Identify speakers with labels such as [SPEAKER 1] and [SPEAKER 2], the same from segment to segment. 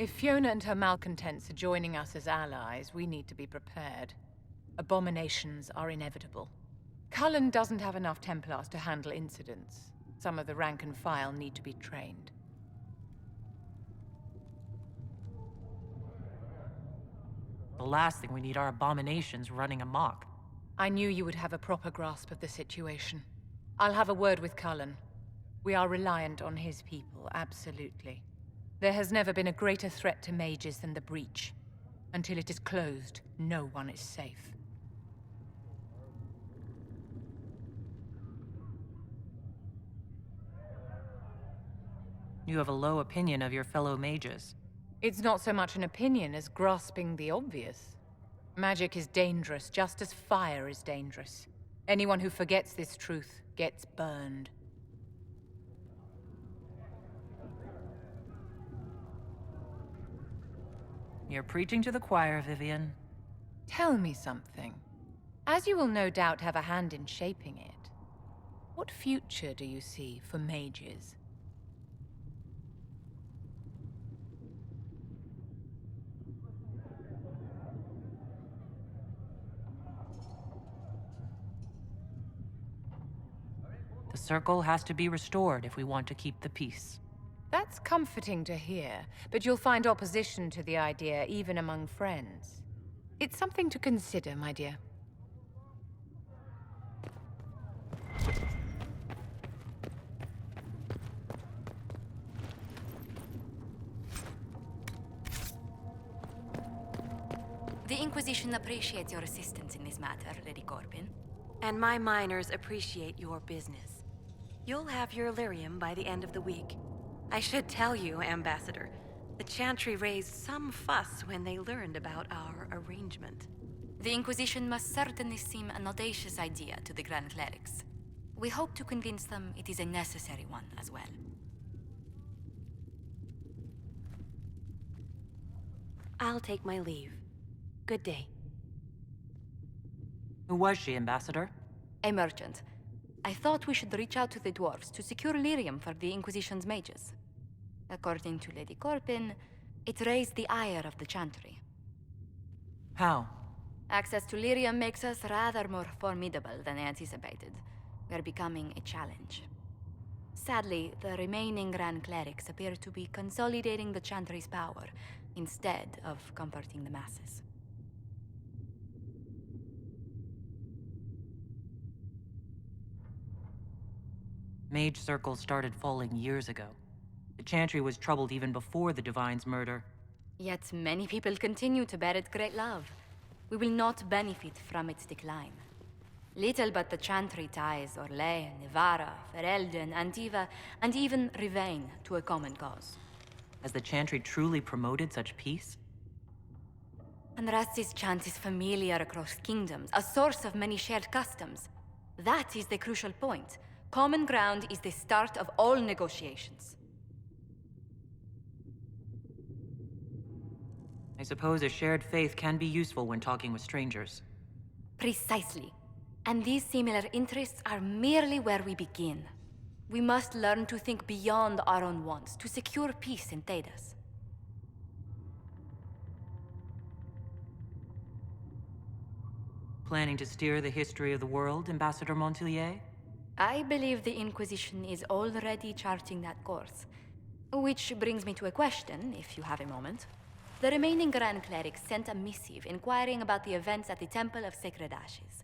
[SPEAKER 1] If Fiona and her malcontents are joining us as allies, we need to be prepared. Abominations are inevitable. Cullen doesn't have enough Templars to handle incidents. Some of the rank and file need to be trained.
[SPEAKER 2] The last thing we need are abominations running amok.
[SPEAKER 1] I knew you would have a proper grasp of the situation. I'll have a word with Cullen. We are reliant on his people, absolutely. There has never been a greater threat to mages than the breach. Until it is closed, no one is safe.
[SPEAKER 2] You have a low opinion of your fellow mages.
[SPEAKER 1] It's not so much an opinion as grasping the obvious. Magic is dangerous, just as fire is dangerous. Anyone who forgets this truth gets burned.
[SPEAKER 2] You're preaching to the choir, Vivian.
[SPEAKER 1] Tell me something. As you will no doubt have a hand in shaping it, what future do you see for mages?
[SPEAKER 2] The circle has to be restored if we want to keep the peace.
[SPEAKER 1] That's comforting to hear, but you'll find opposition to the idea even among friends. It's something to consider, my dear.
[SPEAKER 3] The Inquisition appreciates your assistance in this matter, Lady Corbin.
[SPEAKER 4] And my miners appreciate your business. You'll have your lyrium by the end of the week. I should tell you, Ambassador, the Chantry raised some fuss when they learned about our arrangement.
[SPEAKER 3] The Inquisition must certainly seem an audacious idea to the Grand Clerics. We hope to convince them it is a necessary one as well.
[SPEAKER 4] I'll take my leave. Good day.
[SPEAKER 2] Who was she, Ambassador?
[SPEAKER 3] A merchant. I thought we should reach out to the dwarves to secure lyrium for the Inquisition's mages. According to Lady Corbin, it raised the ire of the Chantry.
[SPEAKER 2] How?
[SPEAKER 3] Access to lyrium makes us rather more formidable than anticipated. We're becoming a challenge. Sadly, the remaining Grand Clerics appear to be consolidating the Chantry's power, instead of comforting the masses.
[SPEAKER 2] Mage circles started falling years ago. The Chantry was troubled even before the Divine's murder.
[SPEAKER 3] Yet many people continue to bear it great love. We will not benefit from its decline. Little but the Chantry ties Orlais, Nevara, Ferelden, Antiva, and even Rivain to a common cause.
[SPEAKER 2] Has the Chantry truly promoted such peace?
[SPEAKER 3] Andraste's chant is familiar across kingdoms, a source of many shared customs. That is the crucial point. Common ground is the start of all negotiations.
[SPEAKER 2] I suppose a shared faith can be useful when talking with strangers.
[SPEAKER 3] Precisely. And these similar interests are merely where we begin. We must learn to think beyond our own wants to secure peace in Thedas.
[SPEAKER 2] Planning to steer the history of the world, Ambassador Montilier?
[SPEAKER 3] I believe the Inquisition is already charting that course. Which brings me to a question, if you have a moment. The remaining Grand Clerics sent a missive inquiring about the events at the Temple of Sacred Ashes.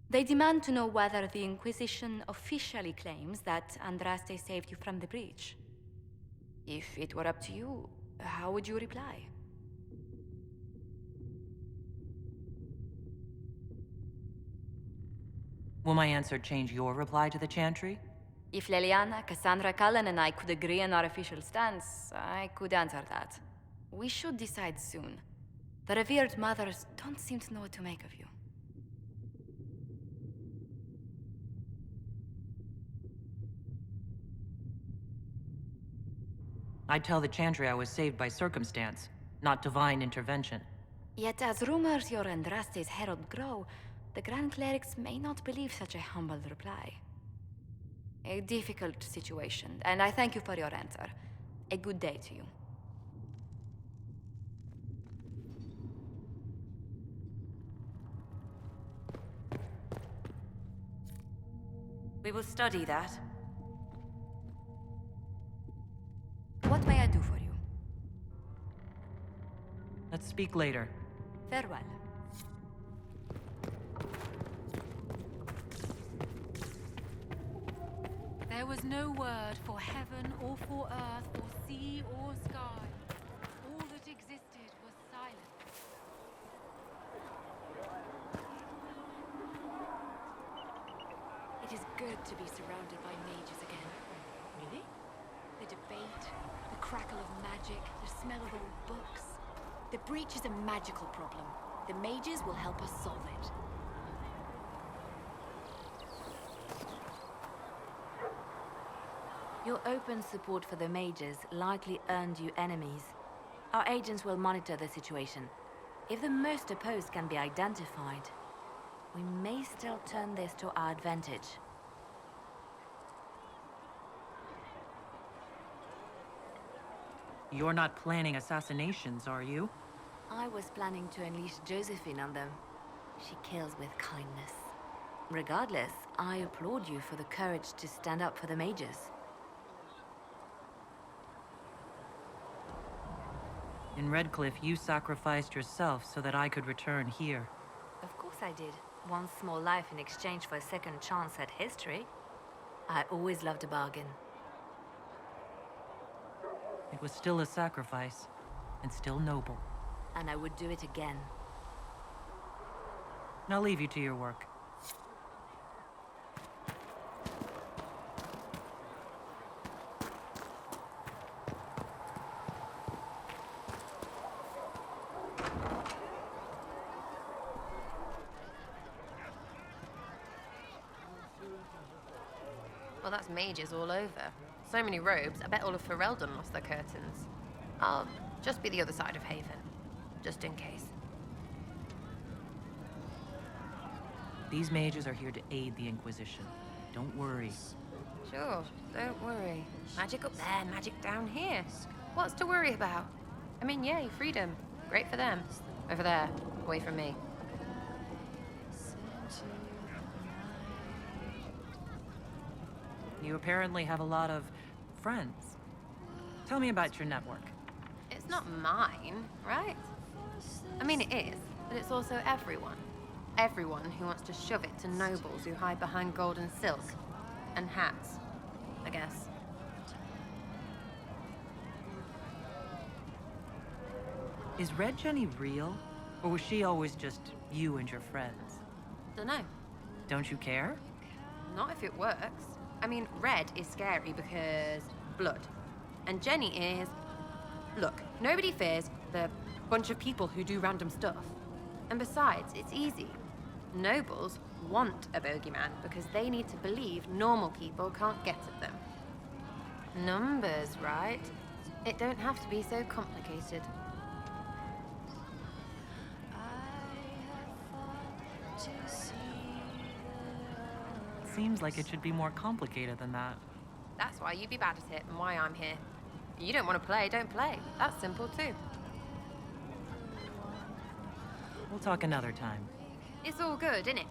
[SPEAKER 3] They demand to know whether the Inquisition officially claims that Andraste saved you from the breach. If it were up to you, how would you reply?
[SPEAKER 2] Will my answer change your reply to the Chantry?
[SPEAKER 3] If Leliana, Cassandra, Cullen, and I could agree on our official stance, I could answer that. We should decide soon. The revered mothers don't seem to know what to make of you.
[SPEAKER 2] I'd tell the Chantry I was saved by circumstance, not divine intervention.
[SPEAKER 3] Yet as rumors your Andraste's herald grow, the Grand Clerics may not believe such a humble reply. A difficult situation, and I thank you for your answer. A good day to you.
[SPEAKER 4] We will study that.
[SPEAKER 3] What may I do for you?
[SPEAKER 2] Let's speak later.
[SPEAKER 3] Farewell.
[SPEAKER 1] There was no word for heaven or for earth or sea or sky. All that existed was silence.
[SPEAKER 3] It is good to be surrounded by mages again. Really? The debate, the crackle of magic, the smell of old books. The breach is a magical problem. The mages will help us solve it.
[SPEAKER 5] Your open support for the mages likely earned you enemies. Our agents will monitor the situation. If the most opposed can be identified, we may still turn this to our advantage.
[SPEAKER 2] You're not planning assassinations, are you?
[SPEAKER 5] I was planning to unleash Josephine on them. She kills with kindness. Regardless, I applaud you for the courage to stand up for the mages.
[SPEAKER 2] In Redcliffe, you sacrificed yourself so that I could return here.
[SPEAKER 5] Of course I did. One small life in exchange for a second chance at history. I always loved a bargain.
[SPEAKER 2] It was still a sacrifice, and still noble.
[SPEAKER 5] And I would do it again.
[SPEAKER 2] I'll leave you to your work.
[SPEAKER 6] Well, that's mages all over. So many robes, I bet all of Ferelden lost their curtains. I'll just be the other side of Haven, just in case.
[SPEAKER 2] These mages are here to aid the Inquisition. Don't worry.
[SPEAKER 6] Sure, don't worry. Magic up there, magic down here. What's to worry about? I mean, yay, freedom. Great for them. Over there, away from me.
[SPEAKER 2] You apparently have a lot of friends. Tell me about your network.
[SPEAKER 6] It's not mine, right? I mean, it is, but it's also everyone. Everyone who wants to shove it to nobles who hide behind gold and silk. And hats, I guess.
[SPEAKER 2] Is Red Jenny real? Or was she always just you and your friends?
[SPEAKER 6] Dunno.
[SPEAKER 2] Don't you care?
[SPEAKER 6] Not if it works. I mean, Red is scary because blood. And Jenny is... Look, nobody fears the bunch of people who do random stuff. And besides, it's easy. Nobles want a bogeyman because they need to believe normal people can't get at them. Numbers, right? It don't have to be so complicated.
[SPEAKER 2] Seems like it should be more complicated than that.
[SPEAKER 6] That's why you'd be bad at it and why I'm here. You don't want to play, don't play. That's simple too.
[SPEAKER 2] We'll talk another time.
[SPEAKER 6] It's all good, innit?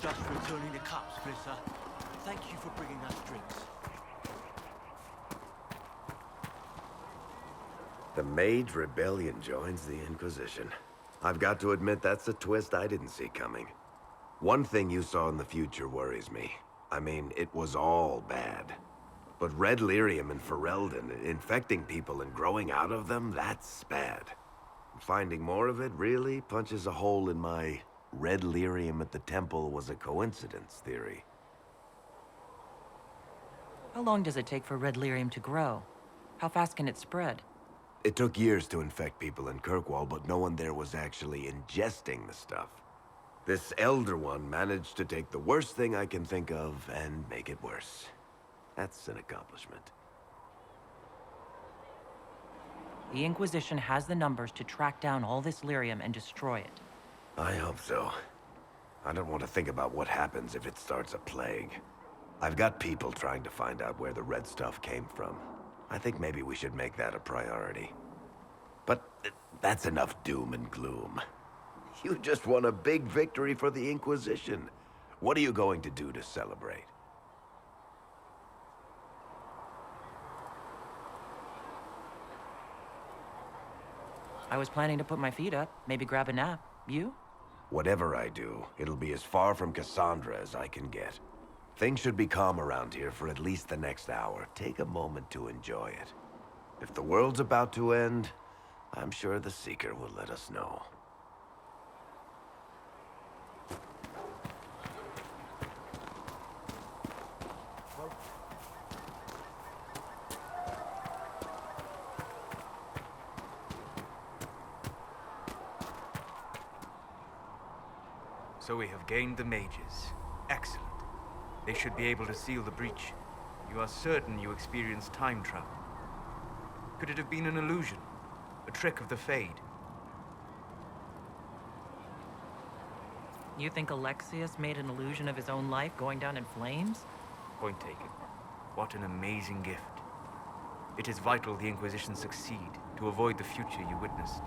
[SPEAKER 7] Just returning the cups, Melissa. Thank you for bringing us drinks.
[SPEAKER 8] The Mage Rebellion joins the Inquisition. I've got to admit that's a twist I didn't see coming. One thing you saw in the future worries me. I mean, it was all bad. But red lyrium in Ferelden, infecting people and growing out of them, that's bad. Finding more of it really punches a hole in my red lyrium at the temple was a coincidence theory.
[SPEAKER 2] How long does it take for red lyrium to grow? How fast can it spread?
[SPEAKER 8] It took years to infect people in Kirkwall, but no one there was actually ingesting the stuff. This Elder One managed to take the worst thing I can think of and make it worse. That's an accomplishment.
[SPEAKER 2] The Inquisition has the numbers to track down all this lyrium and destroy it.
[SPEAKER 8] I hope so. I don't want to think about what happens if it starts a plague. I've got people trying to find out where the red stuff came from. I think maybe we should make that a priority. But that's enough doom and gloom. You just won a big victory for the Inquisition. What are you going to do to celebrate?
[SPEAKER 2] I was planning to put my feet up, maybe grab a nap. You?
[SPEAKER 8] Whatever I do, it'll be as far from Cassandra as I can get. Things should be calm around here for at least the next hour. Take a moment to enjoy it. If the world's about to end, I'm sure the Seeker will let us know.
[SPEAKER 9] So we have gained the mages. Excellent. They should be able to seal the breach. You are certain you experienced time travel? Could it have been an illusion? A trick of the Fade?
[SPEAKER 2] You think Alexius made an illusion of his own life going down in flames?
[SPEAKER 9] Point taken. What an amazing gift. It is vital the Inquisition succeed to avoid the future you witnessed.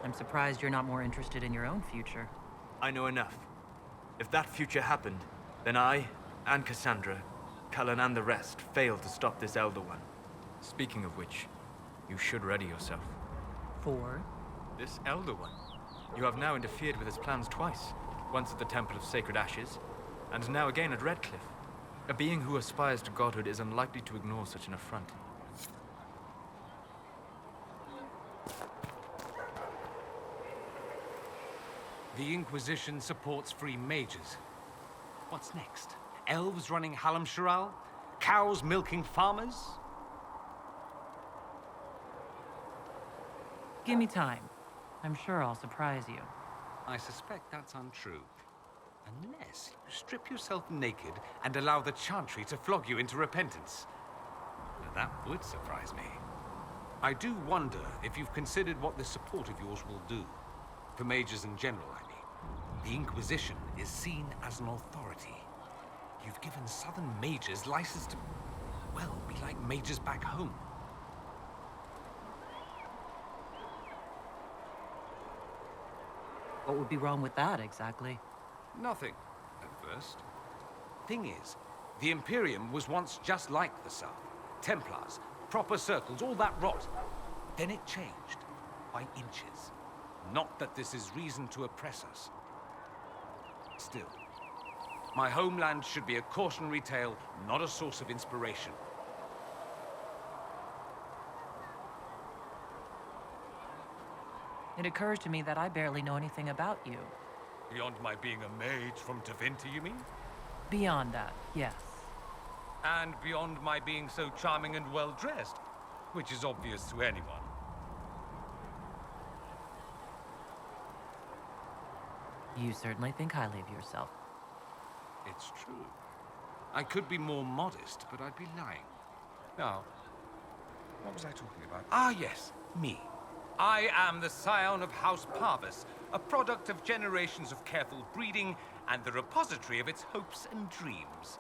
[SPEAKER 2] I'm surprised you're not more interested in your own future.
[SPEAKER 9] I know enough. If that future happened, then I, and Cassandra, Cullen and the rest, failed to stop this Elder One. Speaking of which, you should ready yourself.
[SPEAKER 2] For?
[SPEAKER 9] This Elder One. You have now interfered with his plans twice. Once at the Temple of Sacred Ashes, and now again at Redcliffe. A being who aspires to godhood is unlikely to ignore such an affront.
[SPEAKER 10] The Inquisition supports free mages. What's next? Elves running Halamsharal? Cows milking farmers?
[SPEAKER 2] Give me time. I'm sure I'll surprise you.
[SPEAKER 10] I suspect that's untrue. Unless you strip yourself naked and allow the Chantry to flog you into repentance. Now, that would surprise me. I do wonder if you've considered what this support of yours will do. For mages in general, I mean. The Inquisition is seen as an authority. You've given Southern mages license to, well, be like mages back home.
[SPEAKER 2] What would be wrong with that, exactly?
[SPEAKER 10] Nothing, at first. Thing is, the Imperium was once just like the South. Templars, proper circles, all that rot. Then it changed, by inches. Not that this is reason to oppress us. Still, my homeland should be a cautionary tale, not a source of inspiration.
[SPEAKER 2] It occurs to me that I barely know anything about you.
[SPEAKER 10] Beyond my being a mage from Tevinter, you mean?
[SPEAKER 2] Beyond that, yes.
[SPEAKER 10] And beyond my being so charming and well-dressed, which is obvious to anyone.
[SPEAKER 2] You certainly think highly of yourself.
[SPEAKER 10] It's true. I could be more modest, but I'd be lying. Now, what was I talking about? Ah, yes, me. I am the scion of House Parvis, a product of generations of careful breeding and the repository of its hopes and dreams.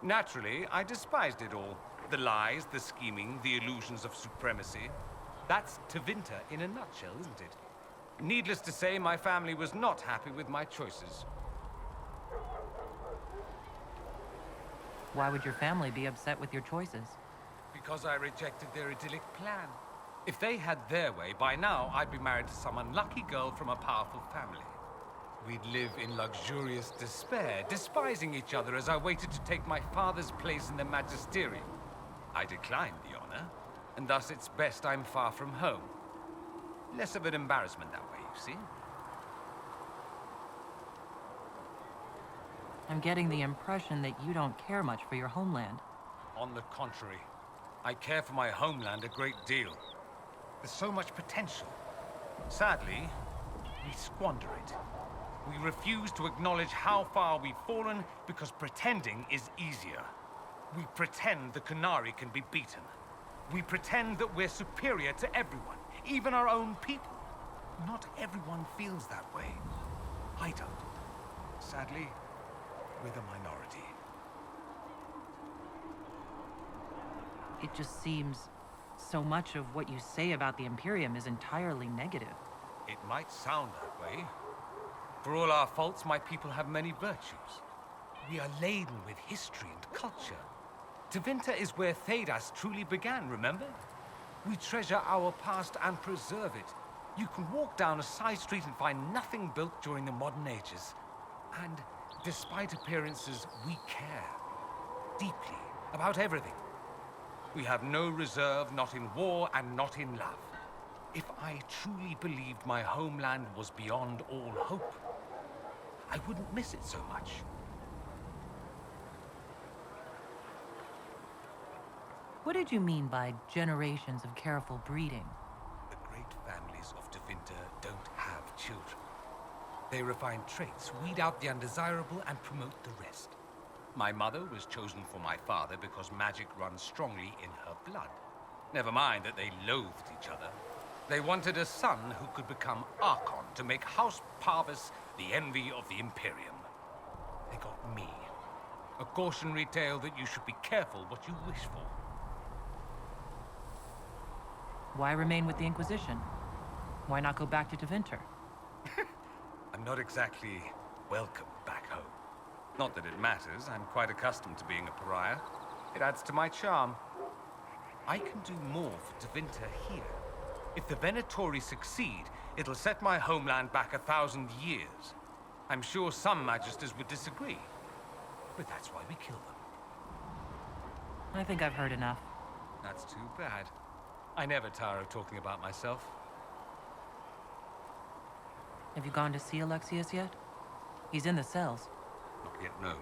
[SPEAKER 10] Naturally, I despised it all. The lies, the scheming, the illusions of supremacy. That's Tevinter in a nutshell, isn't it? Needless to say, my family was not happy with my choices.
[SPEAKER 2] Why would your family be upset with your choices?
[SPEAKER 10] Because I rejected their idyllic plan. If they had their way, by now I'd be married to some unlucky girl from a powerful family. We'd live in luxurious despair, despising each other as I waited to take my father's place in the magisterium. I declined the honor, and thus it's best I'm far from home. Less of an embarrassment that way, you see.
[SPEAKER 2] I'm getting the impression that you don't care much for your homeland.
[SPEAKER 10] On the contrary, I care for my homeland a great deal. There's so much potential. Sadly, we squander it. We refuse to acknowledge how far we've fallen because pretending is easier. We pretend the Qunari can be beaten. We pretend that we're superior to everyone, even our own people. Not everyone feels that way. I don't. Sadly, we're the minority.
[SPEAKER 2] It just seems So much of what you say about the Imperium is entirely negative.
[SPEAKER 10] It might sound that way. For all our faults, my people have many virtues. We are laden with history and culture. Tevinter is where Thedas truly began, remember? We treasure our past and preserve it. You can walk down a side street and find nothing built during the modern ages. And despite appearances, we care. Deeply. About everything. We have no reserve, not in war and not in love. If I truly believed my homeland was beyond all hope, I wouldn't miss it so much.
[SPEAKER 2] What did you mean by generations of careful breeding?
[SPEAKER 10] The great families of Tevinter don't have children. They refine traits, weed out the undesirable, and promote the rest. My mother was chosen for my father because magic runs strongly in her blood. Never mind that they loathed each other. They wanted a son who could become Archon to make House Parvis the envy of the Imperium. They got me. A cautionary tale that you should be careful what you wish for.
[SPEAKER 2] Why remain with the Inquisition? Why not go back to Tevinter?
[SPEAKER 10] I'm not exactly welcome back home. Not that it matters, I'm quite accustomed to being a pariah. It adds to my charm. I can do more for Tevinter here. If the Venatori succeed, it'll set my homeland back 1,000 years. I'm sure some magisters would disagree, but that's why we kill them.
[SPEAKER 2] I think I've heard enough.
[SPEAKER 10] That's too bad. I never tire of talking about myself.
[SPEAKER 2] Have you gone to see Alexius yet? He's in the cells.
[SPEAKER 10] Not yet, no.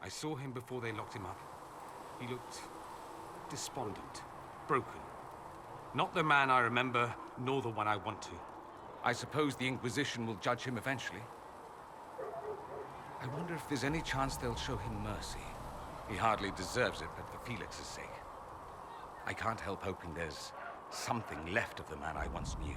[SPEAKER 10] I saw him before they locked him up. He looked despondent, broken. Not the man I remember, nor the one I want to. I suppose the Inquisition will judge him eventually. I wonder if there's any chance they'll show him mercy. He hardly deserves it, but for Felix's sake. I can't help hoping there's something left of the man I once knew.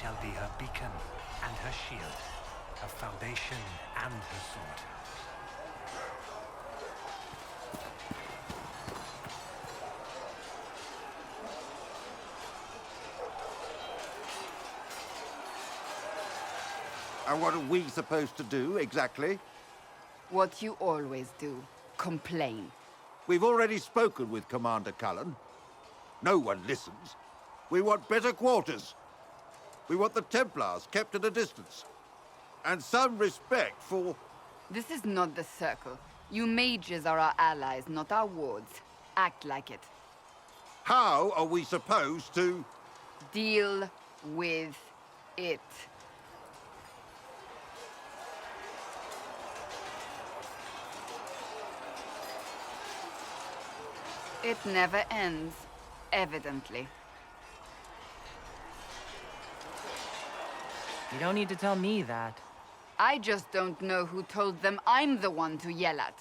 [SPEAKER 11] Shall be her beacon and her shield, her foundation and her sword.
[SPEAKER 12] And what are we supposed to do, exactly?
[SPEAKER 13] What you always do. Complain.
[SPEAKER 12] We've already spoken with Commander Cullen. No one listens. We want better quarters. We want the Templars kept at a distance. And some respect for...
[SPEAKER 13] This is not the Circle. You mages are our allies, not our wards. Act like it.
[SPEAKER 12] How are we supposed to...
[SPEAKER 13] Deal with it. It never ends, evidently.
[SPEAKER 2] You don't need to tell me that.
[SPEAKER 13] I just don't know who told them I'm the one to yell at.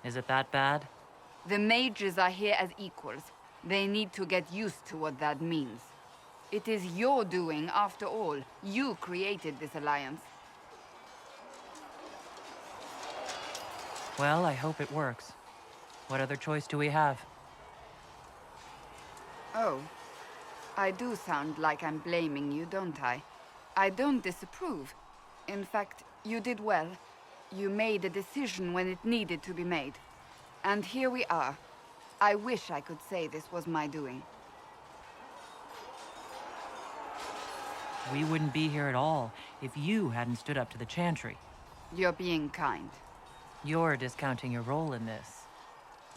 [SPEAKER 2] Is it that bad?
[SPEAKER 13] The mages are here as equals. They need to get used to what that means. It is your doing, after all. You created this alliance.
[SPEAKER 2] Well, I hope it works. What other choice do we have?
[SPEAKER 13] Oh. I do sound like I'm blaming you, don't I? I don't disapprove. In fact, you did well. You made a decision when it needed to be made. And here we are. I wish I could say this was my doing.
[SPEAKER 2] We wouldn't be here at all if you hadn't stood up to the Chantry.
[SPEAKER 13] You're being kind.
[SPEAKER 2] You're discounting your role in this.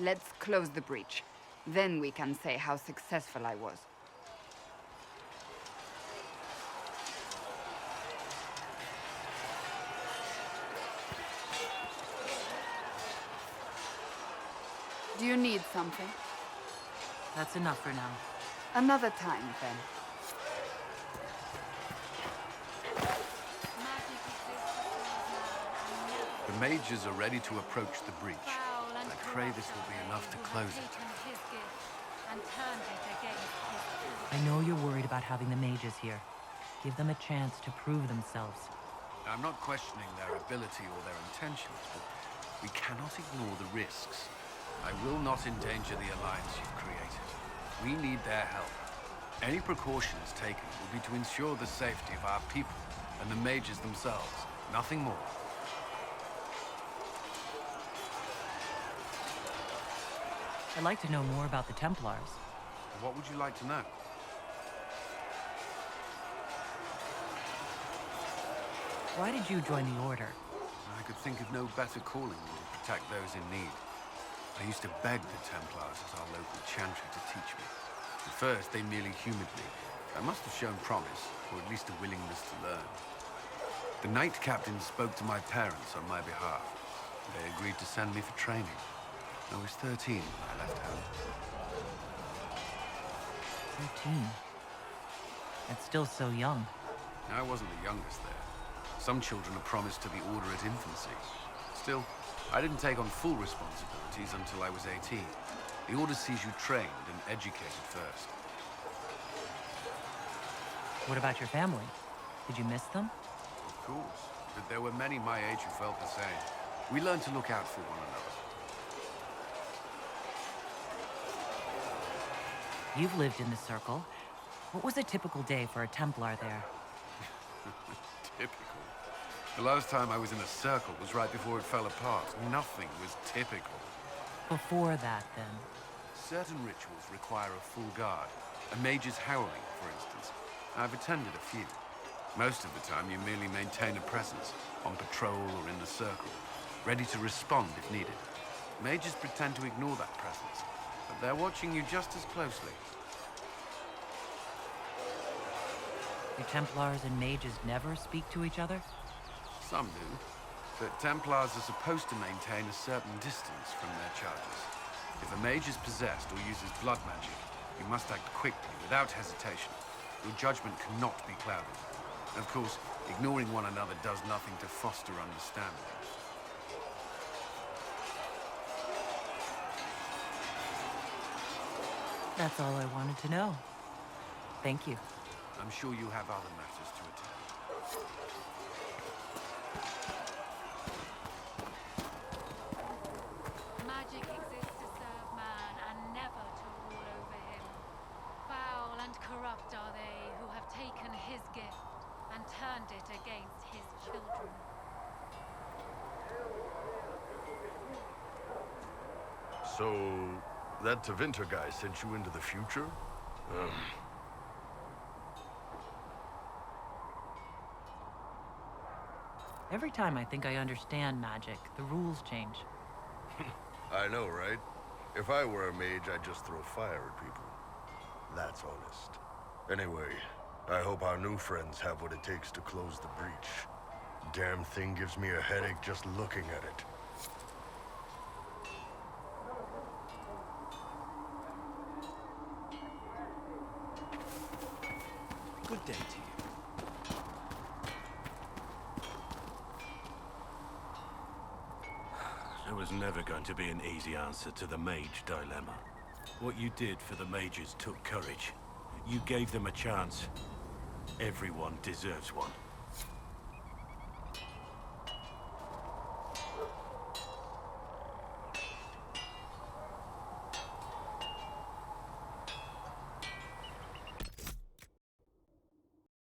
[SPEAKER 13] Let's close the breach. Then we can say how successful I was. Do you need something?
[SPEAKER 2] That's enough for now.
[SPEAKER 13] Another time, then.
[SPEAKER 14] The mages are ready to approach the breach. I pray this will be enough to close it.
[SPEAKER 2] I know you're worried about having the mages here. Give them a chance to prove themselves.
[SPEAKER 14] I'm not questioning their ability or their intentions, but we cannot ignore the risks. I will not endanger the alliance you've created. We need their help. Any precautions taken will be to ensure the safety of our people and the mages themselves. Nothing more.
[SPEAKER 2] I'd like to know more about the Templars.
[SPEAKER 14] What would you like to know?
[SPEAKER 2] Why did you join the Order?
[SPEAKER 14] I could think of no better calling than to protect those in need. I used to beg the Templars as our local chantry to teach me. At first, they merely humored me. I must have shown promise, or at least a willingness to learn. The Knight Captain spoke to my parents on my behalf. They agreed to send me for training. I was 13 when I left home.
[SPEAKER 2] 13? That's still so young.
[SPEAKER 14] I wasn't the youngest there. Some children are promised to the Order at infancy. Still, I didn't take on full responsibilities until I was 18. The Order sees you trained and educated first.
[SPEAKER 2] What about your family? Did you miss them?
[SPEAKER 14] Of course, but there were many my age who felt the same. We learned to look out for one another.
[SPEAKER 2] You've lived in the Circle. What was a typical day for a Templar there?
[SPEAKER 14] Typical? The last time I was in a circle was right before it fell apart. Nothing was typical.
[SPEAKER 2] Before that, then?
[SPEAKER 14] Certain rituals require a full guard. A mage's howling, for instance. I've attended a few. Most of the time, you merely maintain a presence, on patrol or in the circle, ready to respond if needed. Mages pretend to ignore that presence, but they're watching you just as closely.
[SPEAKER 2] Do Templars and mages never speak to each other?
[SPEAKER 14] Some do, but Templars are supposed to maintain a certain distance from their charges. If a mage is possessed or uses blood magic, you must act quickly, without hesitation. Your judgment cannot be clouded. Of course, ignoring one another does nothing to foster understanding.
[SPEAKER 2] That's all I wanted to know. Thank you.
[SPEAKER 14] I'm sure you have other matters to attend.
[SPEAKER 15] Magic exists to serve man and never to rule over him. Foul and corrupt are they who have taken his gift and turned it against his children.
[SPEAKER 16] So, that Tevinter guy sent you into the future?
[SPEAKER 2] Every time I think I understand magic, the rules change.
[SPEAKER 16] I know, right? If I were a mage, I'd just throw fire at people. That's honest. Anyway, I hope our new friends have what it takes to close the breach. Damn thing gives me a headache just looking at it.
[SPEAKER 7] Good day to you. There was never going to be an easy answer to the mage dilemma. What you did for the mages took courage. You gave them a chance. Everyone deserves one.